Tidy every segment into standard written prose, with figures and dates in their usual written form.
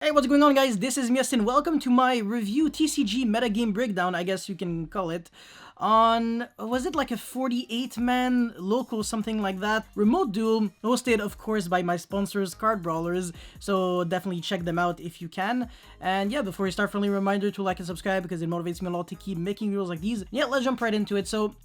Hey, what's going on, guys? This is Miasin. Welcome to my review TCG metagame breakdown, I guess you can call it, on, was it like a 48-man local, something like that, remote duel, hosted, of course, by my sponsors, Cardbrawlers, so definitely check them out if you can. And yeah, before we start, friendly reminder to like and subscribe because it motivates me a lot to keep making videos like these. Yeah, let's jump right into it. So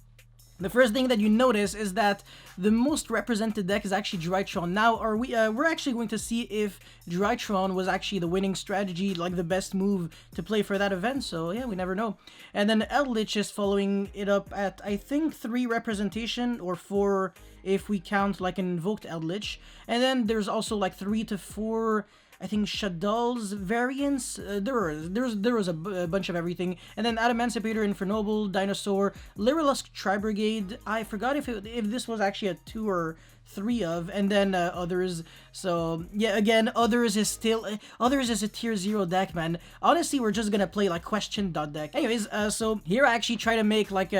the first thing that you notice is that the most represented deck is actually Drytron. Now, we're actually going to see if Drytron was actually the winning strategy, like the best move to play for that event, so yeah, we never know. And then Eldlich is following it up at, I think, 3 representation, or 4 if we count like an invoked Eldlich. And then there's also like 3 to 4, I think, Shadal's variants. There was a bunch of everything. And then Adamancipator, Infernoble, Dinosaur, Lyrilusk, Tri-Brigade. I forgot if this was actually a 2 or 3 of, and then others. So yeah, again, others is a tier 0 deck, man. Honestly, we're just gonna play like question dot deck. Anyways, so here I actually try to make like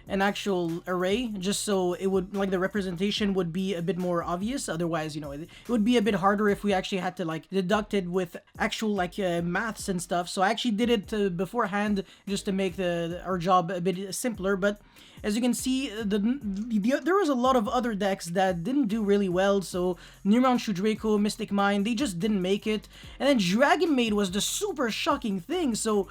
an actual array, just so it would, like, the representation would be a bit more obvious. Otherwise, you know, it would be a bit harder if we actually had to like deduct it with actual like maths and stuff. So I actually did it beforehand just to make our job a bit simpler. But as you can see, there was a lot of other decks that didn't do really well. So Nearmount Shudraco, Mystic Mine, they just didn't make it. And then Dragonmaid was the super shocking thing. So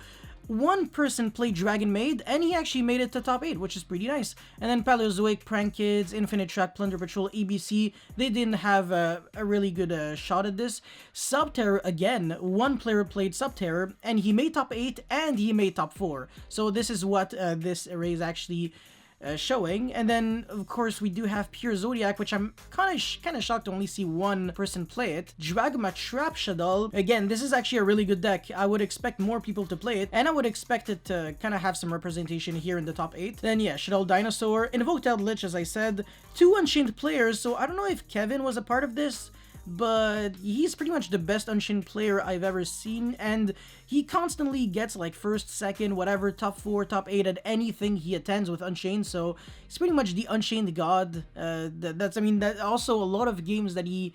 one person played Dragonmaid, and he actually made it to top 8, which is pretty nice. And then Paleozoic, Prank Kids, Infinite Track, Plunder Patrol, ABC, they didn't have a really good shot at this. Subterror, again, one player played Subterror, and he made top 8, and he made top 4. So this is what this array is actually showing. And then of course we do have Pure Zoodiac, which I'm kind of shocked to only see one person play it. Dragma Trap Shadal, again, this is actually a really good deck. I would expect more people to play it, and I would expect it to kind of have some representation here in the top 8. Then yeah, Shadal Dinosaur, Invoked Eldlich, as I said, 2 Unchained players. So I don't know if Kevin was a part of this, but he's pretty much the best Unchained player I've ever seen, and he constantly gets like first, second, whatever, top 4, top 8 at anything he attends with Unchained, so he's pretty much the Unchained god. That also a lot of games that he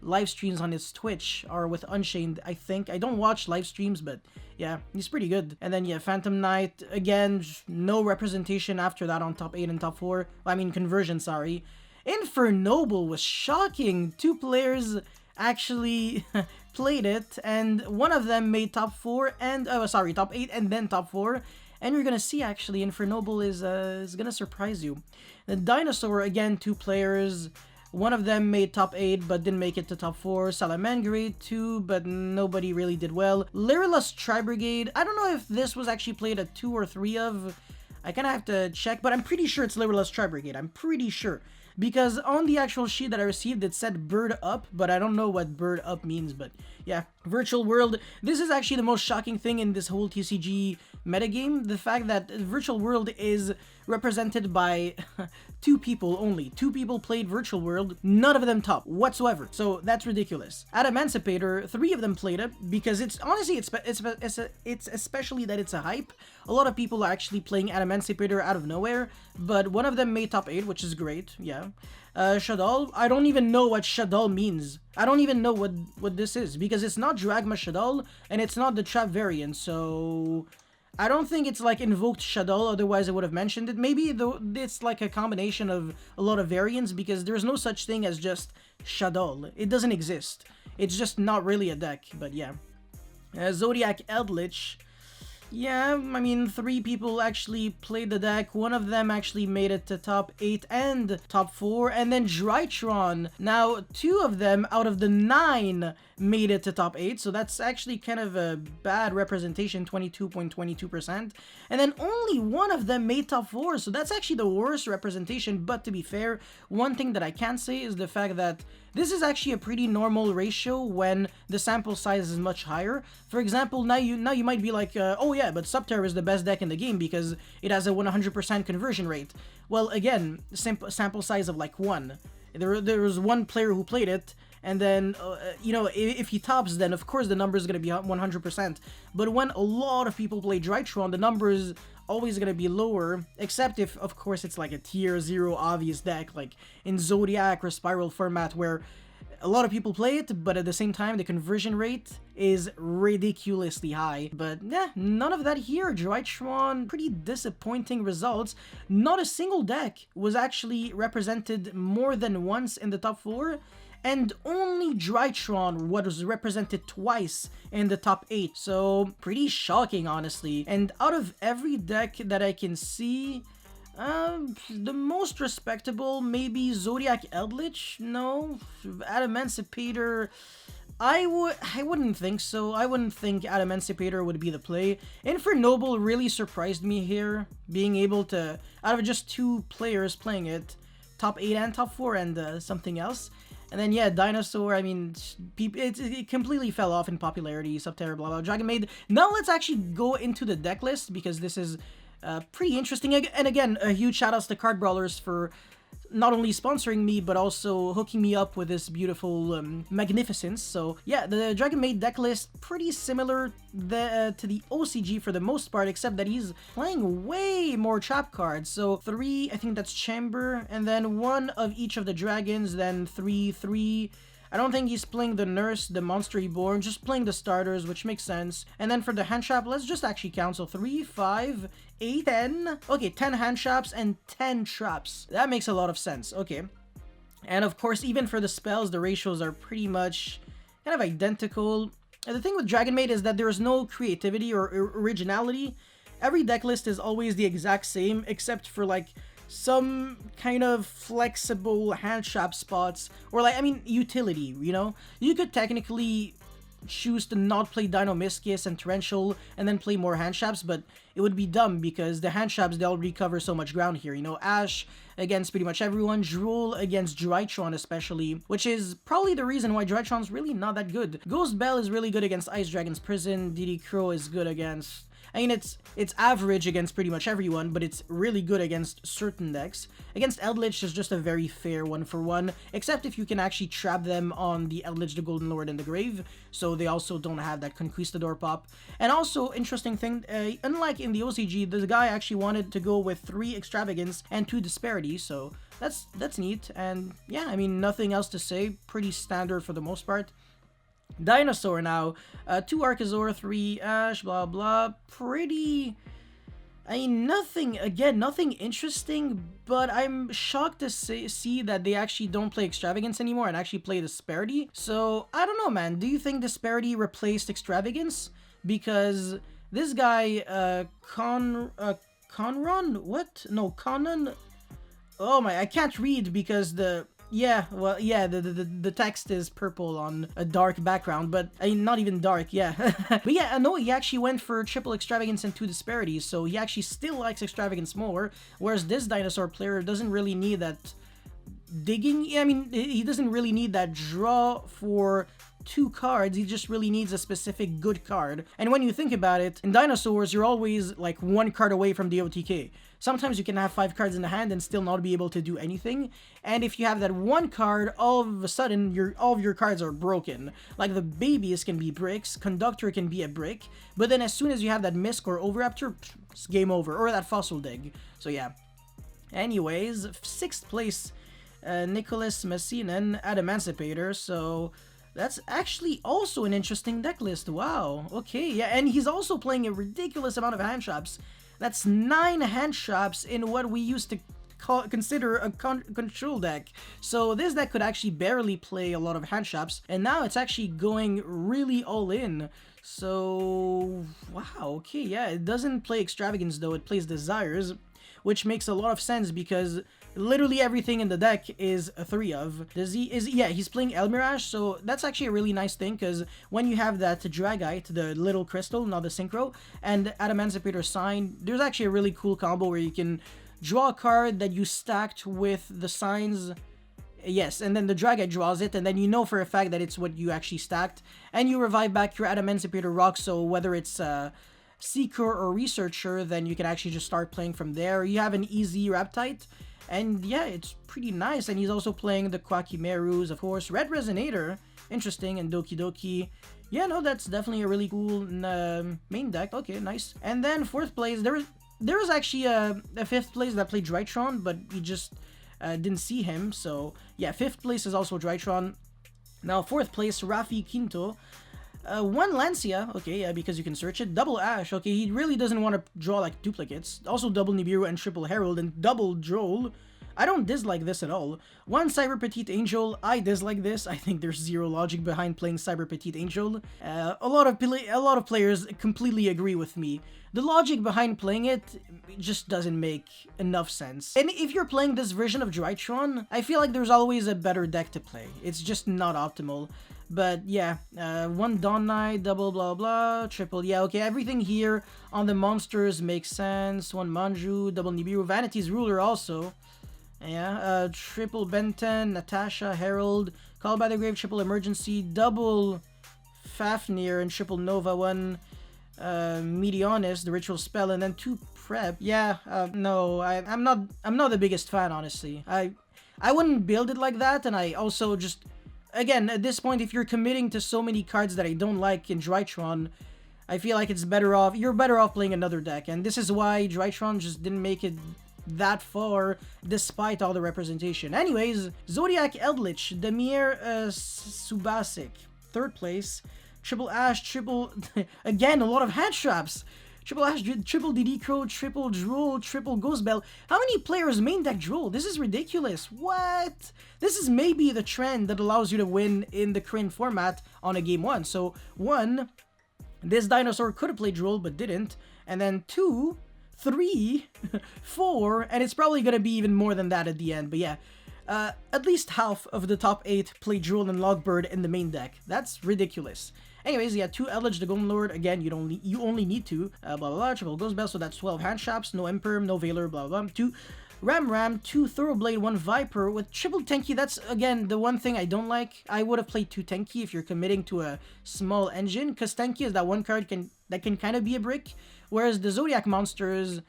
live streams on his Twitch are with Unchained, I think. I don't watch live streams, but yeah, he's pretty good. And then yeah, Phantom Knight, again, no representation after that on top 8 and top 4. I mean, conversion, sorry. Infernoble was shocking. 2 players actually played it, and one of them made top 4 and top 8 and then top 4. And you're gonna see actually Infernoble is gonna surprise you. The Dinosaur, again, 2 players. One of them made top 8 but didn't make it to top 4. Salamangreat 2, but nobody really did well. Lyrilusk Tri-Brigade, I don't know if this was actually played at 2 or 3 of. I kind of have to check, but I'm pretty sure it's Lyrilusk Tri-Brigade. I'm pretty sure. Because on the actual sheet that I received, it said bird up, but I don't know what bird up means, but yeah. Virtual World, this is actually the most shocking thing in this whole TCG metagame. The fact that Virtual World is represented by 2 people only. 2 people played Virtual World, none of them top whatsoever. So that's ridiculous. Adamancipator, 3 of them played it, because it's honestly, it's especially that it's a hype. A lot of people are actually playing Adamancipator out of nowhere, but one of them made top 8, which is great, yeah. Shadal, I don't even know what Shadal means. I don't even know what this is, because it's not Dragma Shadal, and it's not the trap variant, so I don't think it's like invoked Shadal, otherwise I would have mentioned it. Maybe it's like a combination of a lot of variants, because there's no such thing as just Shadal. It doesn't exist. It's just not really a deck, but yeah. Zoodiac Eldlich. Yeah, I mean, 3 people actually played the deck. One of them actually made it to top 8 and top 4. And then Drytron. Now, 2 of them out of the 9 made it to top 8. So that's actually kind of a bad representation, 22.22%. And then only 1 of them made top 4. So that's actually the worst representation. But to be fair, one thing that I can say is the fact that this is actually a pretty normal ratio when the sample size is much higher. For example, now you might be like, oh yeah, but Subterror is the best deck in the game because it has a 100% conversion rate. Well, again, sample size of like 1. There was 1 player who played it, and then, you know, if he tops, then of course the number is going to be 100%. But when a lot of people play Drytron, the number is always going to be lower, except if, of course, it's like a tier 0 obvious deck, like in Zoodiac or Spiral format, where a lot of people play it, but at the same time, the conversion rate is ridiculously high. But yeah, none of that here. Drytron, pretty disappointing results. Not a single deck was actually represented more than once in the top 4. And only Drytron was represented twice in the top 8. So pretty shocking, honestly. And out of every deck that I can see, the most respectable, maybe Zoodiac Eldlich? No. Adamancipator, I wouldn't think so. I wouldn't think Adamancipator would be the play. Noble really surprised me here, being able to, out of just 2 players playing it, top 8 and top 4 and something else. And then, yeah, Dinosaur, I mean, it completely fell off in popularity, Subterror, blah, blah, Dragonmaid. Now let's actually go into the deck list, because this is pretty interesting. And again, a huge shout outs to Cardbrawlers for not only sponsoring me, but also hooking me up with this beautiful magnificence. So yeah, the Dragonmaid deck list, pretty similar to the OCG for the most part, except that he's playing way more trap cards. So 3, I think that's Chamber, and then 1 of each of the dragons, then 3. I don't think he's playing the Nurse, the Monster Reborn, just playing the starters, which makes sense. And then for the hand trap, let's just actually count. So 3, 5, 8, 10. Okay, 10 hand traps and 10 traps. That makes a lot of sense. Okay. And of course, even for the spells, the ratios are pretty much kind of identical. And the thing with Dragonmaid is that there is no creativity or originality. Every deck list is always the exact same, except for like some kind of flexible hand trap spots, or like, I mean, utility, you know? You could technically choose to not play Dino-Miscus and Torrential and then play more hand traps, but it would be dumb because the hand traps, they'll recover so much ground here, you know? Ash against pretty much everyone, Duel against Drytron especially, which is probably the reason why Drytron's really not that good. Ghost Bell is really good against Ice Dragon's Prison, DD Crow is good against, I mean, it's average against pretty much everyone, but it's really good against certain decks. Against Eldlich is just a very fair 1-for-1, except if you can actually trap them on the Eldlich, the Golden Lord, and the Grave, so they also don't have that Conquistador pop. And also, interesting thing, unlike in the OCG, the guy actually wanted to go with 3 Extravagance and 2 Disparity, so that's neat. And yeah, I mean, nothing else to say, pretty standard for the most part. Dinosaur now, 2 Archosaur, 3 Ash, blah blah, pretty, I mean, nothing interesting, but I'm shocked to see that they actually don't play Extravagance anymore and actually play Disparity. So, I don't know, man, do you think Disparity replaced Extravagance? Because this guy, Conron? What? No, Conan? Oh my, I can't read because the text is purple on a dark background, but I mean, not even dark, yeah. But yeah, no, he actually went for triple Extravagance and 2 Disparities, so he actually still likes Extravagance more, whereas this Dinosaur player doesn't really need that digging. I mean, he doesn't really need that draw for 2 cards, he just really needs a specific good card. And when you think about it, in Dinosaurs, you're always like 1 card away from the OTK. Sometimes you can have 5 cards in the hand and still not be able to do anything. And if you have that 1 card, all of a sudden, all of your cards are broken. Like the Babies can be bricks, Conductor can be a brick, but then as soon as you have that Misc or Overraptor, it's game over. Or that Fossil Dig. So yeah. Anyways, 6th place, Nicholas Messinen, Adamancipator, so that's actually also an interesting deck list. Wow, okay, yeah, and he's also playing a ridiculous amount of hand traps. That's 9 hand traps in what we used to consider a control deck. So this deck could actually barely play a lot of hand traps, and now it's actually going really all in. So, wow, okay, yeah, it doesn't play Extravagance though, it plays Desires, which makes a lot of sense because literally everything in the deck is a 3 of. He's playing Elmirash, so that's actually a really nice thing because when you have that Dragite, the little crystal, not the Synchro, and Adamancipator Sign, there's actually a really cool combo where you can draw a card that you stacked with the signs. Yes, and then the Dragite draws it, and then you know for a fact that it's what you actually stacked, and you revive back your Adamancipator Rock, so whether it's Seeker or Researcher, then you can actually just start playing from there. You have an easy Raptite, and yeah, it's pretty nice. And he's also playing the Quakimerus, of course. Red Resonator, interesting, and Doki Doki. Yeah, no, that's definitely a really cool main deck. Okay, nice. And then 4th place, there was actually a 5th place that played Drytron, but we just didn't see him. So yeah, 5th place is also Drytron. Now, 4th place, Rafi Quinto. 1 Lancia, okay, yeah, because you can search it. Double Ash, okay, he really doesn't want to draw like duplicates. Also double Nibiru and triple Herald and double Droll. I don't dislike this at all. 1 Cyber Petite Angel, I dislike this. I think there's zero logic behind playing Cyber Petite Angel. A lot of players completely agree with me. The logic behind playing it just doesn't make enough sense. And if you're playing this version of Drytron, I feel like there's always a better deck to play. It's just not optimal. But yeah, 1 Dawn Knight, double blah blah, triple, yeah, okay, everything here on the monsters makes sense. 1 Manju, double Nibiru, Vanity's Ruler also. Yeah, triple Benton, Natasha, Herald, Call by the Grave, triple Emergency, double Fafnir, and triple Nova, 1 Meteonis, the ritual spell, and then 2 Prep. Yeah, no, I'm not the biggest fan, honestly. I wouldn't build it like that, and I also just, again, at this point, if you're committing to so many cards that I don't like in Drytron, I feel like you're better off playing another deck, and this is why Drytron just didn't make it that far despite all the representation. Anyways, Zoodiac Eldlich, Demir Subasic, 3rd place, triple Ash, triple again, a lot of hand traps. Triple Ash, triple DD Crow, triple Droll, triple Ghost Bell. How many players main deck Droll? This is ridiculous. What? This is maybe the trend that allows you to win in the current format on a game 1. So 1, this Dinosaur could have played Droll but didn't. And then 2, 3, 4, and it's probably going to be even more than that at the end. But yeah, at least half of the top 8 play Droll and Logbird in the main deck. That's ridiculous. Anyways, yeah, 2 Eldlich, the Golden Lord. Again, you only need 2. Blah, blah, blah. Triple Ghost Bell, so that's 12 hand traps. No Imperm, no Veiler, blah, blah, blah. 2 Ram, 2 Thoroughblade, 1 Viper. With triple Tenki, that's, again, the one thing I don't like. I would have played 2 Tenki if you're committing to a small engine, because Tenki is that one card that can kind of be a brick. Whereas the Zodiac monsters,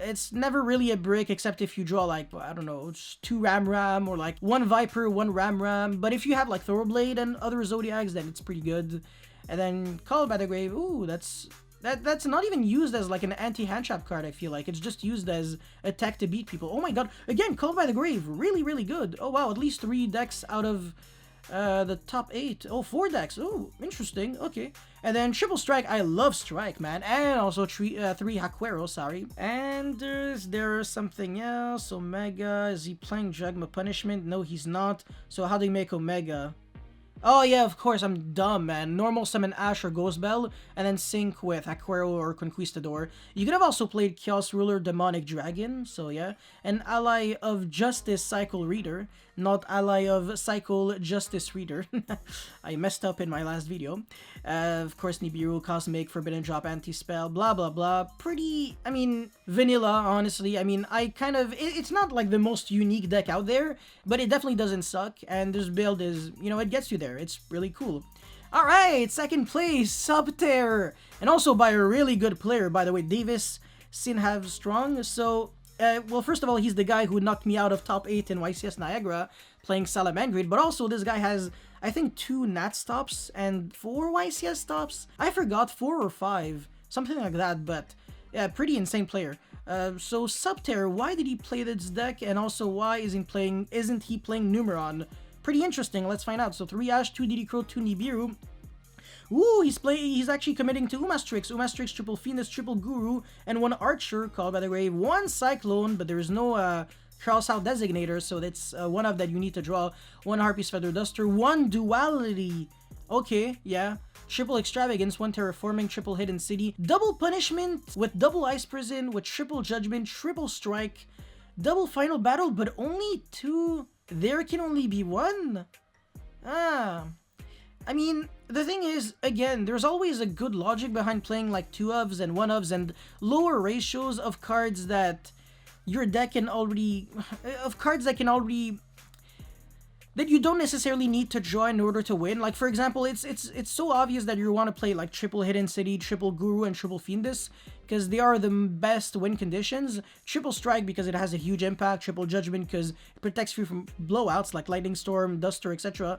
it's never really a brick except if you draw like, I don't know, just 2 Ram, or like 1 Viper, 1 Ram. But if you have like Thoroughblade and other Zodiacs, then it's pretty good. And then Call by the Grave, ooh, that's not even used as like an anti-hand trap card, I feel like. It's just used as a tech to beat people. Oh my god, again, Call by the Grave, really, really good. Oh wow, at least 3 decks out of the top 8. Oh, 4 decks. Oh, interesting. Okay. And then Triple Strike. I love Strike, man. And also 3 Haquero, sorry. And there's something else. Omega. Is he playing Dragma Punishment? No, he's not. So how do you make Omega? Oh yeah, of course, I'm dumb, man. Normal summon Ash or Ghost Bell, and then sync with Aquero or Conquistador. You could have also played Chaos Ruler Demonic Dragon, so yeah. An Ally of Justice Cycle Reader, not Ally of Cycle Justice Reader. I messed up in my last video. Of course, Nibiru, Cosmic, Forbidden Drop, Anti-Spell, blah blah blah. Pretty, I mean, vanilla, honestly. I mean, it's not like the most unique deck out there, but it definitely doesn't suck, and this build is, you know, it gets you there. It's really cool. Alright, 2nd place, Subterror. And also by a really good player, by the way, Davis Sinhav Strong. So, well, first of all, he's the guy who knocked me out of top 8 in YCS Niagara, playing Salamangreat. But also, this guy has, I think, 2 Nat stops and 4 YCS stops. I forgot, 4 or 5, something like that, but yeah, pretty insane player. So Subterror, why did he play this deck? And also, why isn't he playing Numeron? Pretty interesting, let's find out. So 3 Ash, 2 DD Crow, 2 Nibiru. Ooh, he's actually committing to Umastrix. Umastrix, triple Phoenix, triple Guru, and 1 Archer, Called by the Grave, 1 Cyclone, but there is no Cross Out Designator, so that's one of that you need to draw. 1 Harpy's Feather Duster, 1 Duality. Okay, yeah. Triple Extravagance, 1 Terraforming, triple Hidden City, double Punishment with double Ice Prison, with triple Judgment, triple Strike, double Final Battle, but only 2. There can only be 1? I mean, the thing is, again, there's always a good logic behind playing like 2-ofs and 1-ofs and lower ratios of cards that your deck can already... that you don't necessarily need to draw in order to win. Like, for example, it's so obvious that you want to play like triple Hidden City, triple Guru, and triple Fiendus, because they are the best win conditions. Triple Strike because it has a huge impact, triple Judgment because it protects you from blowouts like Lightning Storm, Duster, etc.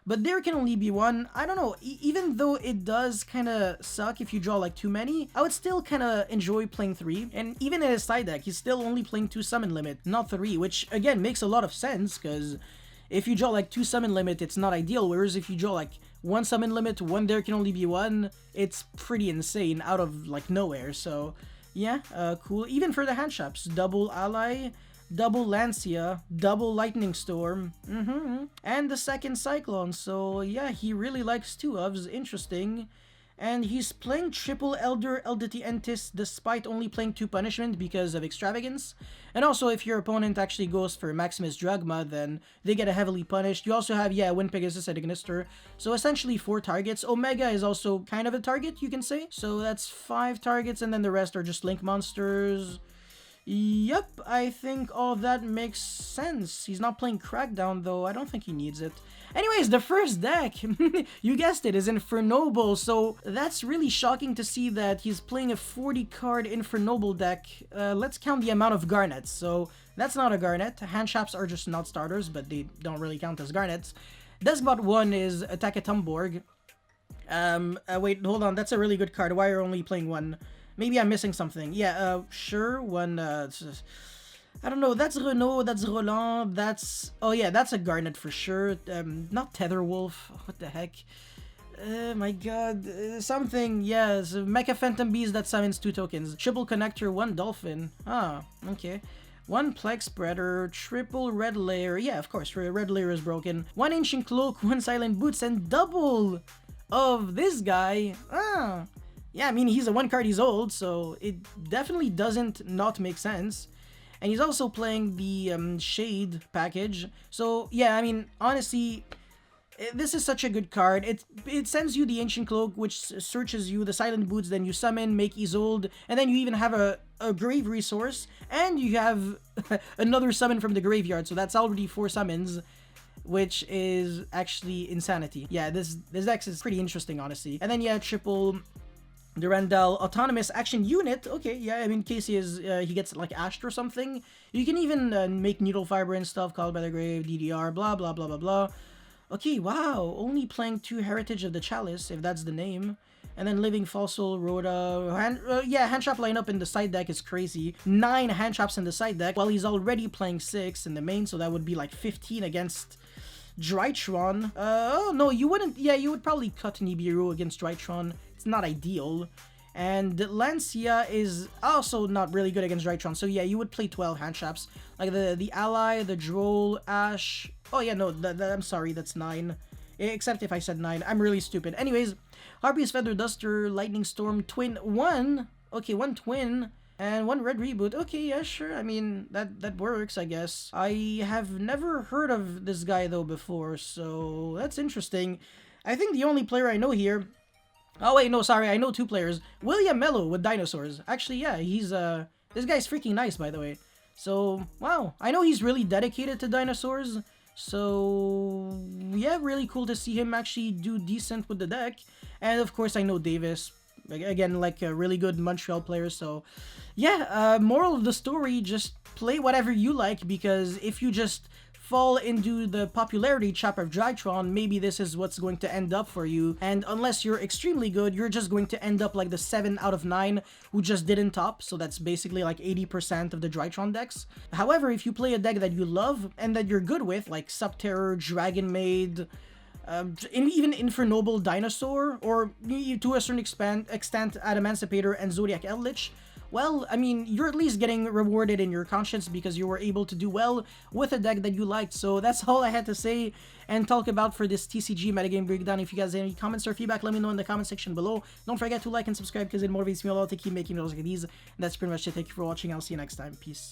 But there can only be 1. I don't know, even though it does kind of suck if you draw like too many, I would still kind of enjoy playing 3. And even in his side deck, he's still only playing 2 summon limit, not 3, which again makes a lot of sense because if you draw like 2 summon limit, it's not ideal, whereas if you draw like 1 summon limit, 1 there can only be 1, it's pretty insane out of like nowhere. So yeah, cool. Even for the hand shops, double ally, double Lancia, double Lightning Storm, and the second Cyclone. So yeah, he really likes 2 ofs, interesting. And he's playing triple Elder Eldity Entis despite only playing 2 punishment because of extravagance. And also, if your opponent actually goes for Maximus Dragma, then they get a heavily punished. You also have, yeah, Wind Pegasus and Ignister. So essentially 4 targets. Omega is also kind of a target, you can say. So that's 5 targets, and then the rest are just Link monsters. Yep, I think all of that makes sense. He's not playing Crackdown, though. I don't think he needs it. Anyways, the first deck, you guessed it, is Infernoble. So that's really shocking to see that he's playing a 40-card Infernoble deck. Let's count the amount of Garnets. So that's not a Garnet. Hand Traps are just not starters, but they don't really count as Garnets. Deskbot 1 is Attack a Tumborg. Wait, hold on. That's a really good card. Why are you only playing 1? Maybe I'm missing something. Yeah, sure, 1, I don't know, that's Renault, that's Roland, that's... Oh yeah, that's a Garnet for sure. Not Tetherwolf, what the heck? My god, something, yes, Mecha Phantom Beast that summons 2 tokens. Triple Connector, 1 Dolphin. Ah, okay. 1 Plex Spreader, triple Red Layer, yeah, of course, Red Layer is broken. 1 Ancient Cloak, 1 Silent Boots, and double of this guy. Ah. Yeah, I mean, he's a 1 card, he's old, so it definitely doesn't not make sense. And he's also playing the Shade package. So, yeah, I mean, honestly, this is such a good card. It sends you the Ancient Cloak, which searches you, the Silent Boots, then you summon, make Isolde, and then you even have a Grave Resource, and you have another summon from the graveyard, so that's already 4 summons, which is actually insanity. Yeah, this deck is pretty interesting, honestly. And then, yeah, triple... Durandal Autonomous Action Unit. Okay, yeah, I mean, Casey is, he gets like ashed or something. You can even make Needle Fiber and stuff, Called by the Grave, DDR, blah, blah, blah, blah, blah. Okay, wow, only playing 2 Heritage of the Chalice, if that's the name. And then Living Fossil, Rhoda, yeah, hand trap lineup in the side deck is crazy. 9 hand traps in the side deck, while he's already playing 6 in the main, so that would be like 15 against Drytron. Oh, no, you wouldn't, yeah, you would probably cut Nibiru against Drytron. It's not ideal. And Lancia is also not really good against Drytron, so yeah, you would play 12 hand traps. Like the Ally, the Droll, Ash. Oh yeah, no, I'm sorry, that's 9. Except if I said 9. I'm really stupid. Anyways, Harpy's Feather Duster, Lightning Storm, Twin, 1. Okay, 1 Twin. And 1 Red Reboot. Okay, yeah, sure. I mean, that works, I guess. I have never heard of this guy, though, before, so that's interesting. I think the only player I know here... Oh, wait, no, sorry, I know 2 players. William Mello with Dinosaurs. Actually, yeah, he's, this guy's freaking nice, by the way. So, wow. I know he's really dedicated to Dinosaurs. So, yeah, really cool to see him actually do decent with the deck. And, of course, I know Davis. Again, like a really good Montreal player, so yeah, moral of the story, just play whatever you like, because if you just fall into the popularity trap of Drytron, maybe this is what's going to end up for you, and unless you're extremely good, you're just going to end up like the 7 out of 9 who just didn't top, so that's basically like 80% of the Drytron decks. However, if you play a deck that you love and that you're good with, like Subterror, Dragonmaid, even Infernoble Dinosaur, or to a certain extent Adamancipator and Zoodiac Eldlich, well, I mean, you're at least getting rewarded in your conscience because you were able to do well with a deck that you liked. So that's all I had to say and talk about for this TCG metagame breakdown. If you guys have any comments or feedback, let me know in the comment section below. Don't forget to like and subscribe because it motivates me a lot to keep making videos like these. And that's pretty much it. Thank you for watching. I'll see you next time. Peace.